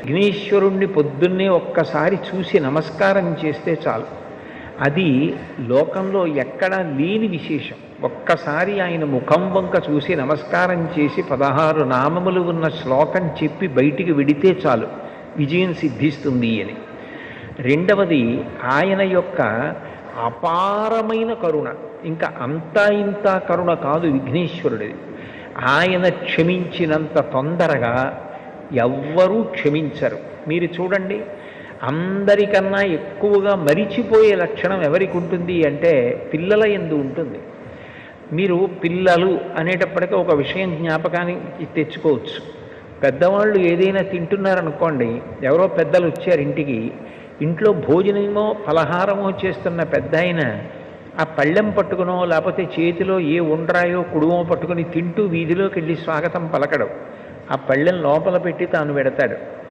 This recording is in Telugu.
విఘ్నేశ్వరుణ్ణి పొద్దున్నే ఒక్కసారి చూసి నమస్కారం చేస్తే చాలు. అది లోకంలో ఎక్కడా లేని విశేషం. ఒక్కసారి ఆయన ముఖం వంక చూసి నమస్కారం చేసి 16 నామములు ఉన్న శ్లోకం చెప్పి బయటికి వెడితే చాలు విజయం సిద్ధిస్తుంది అని. రెండవది ఆయన యొక్క అపారమైన కరుణ. ఇంకా అంతా ఇంత కరుణ కాదు విఘ్నేశ్వరుడిది. ఆయన క్షమించినంత తొందరగా ఎవ్వరూ క్షమించరు. మీరు చూడండి, అందరికన్నా ఎక్కువగా మరిచిపోయే లక్షణం ఎవరికి ఉంటుంది అంటే పిల్లల యందు ఉంటుంది. మీరు పిల్లలు అనేటప్పటికీ ఒక విషయం జ్ఞాపకానికి తెచ్చుకోవచ్చు. పెద్దవాళ్ళు ఏదైనా తింటున్నారనుకోండి, ఎవరో పెద్దలు వచ్చారు ఇంటికి, ఇంట్లో భోజనమో ఫలహారమో చేస్తున్న పెద్ద ఆయన ఆ పళ్ళెం పట్టుకునో లేకపోతే చేతిలో ఏ ఉండ్రాయో కుడుమో పట్టుకుని తింటూ వీధిలోకి వెళ్ళి స్వాగతం పలకడం, ఆ పళ్ళెం లోపల పెట్టి తాను పెడతాడు.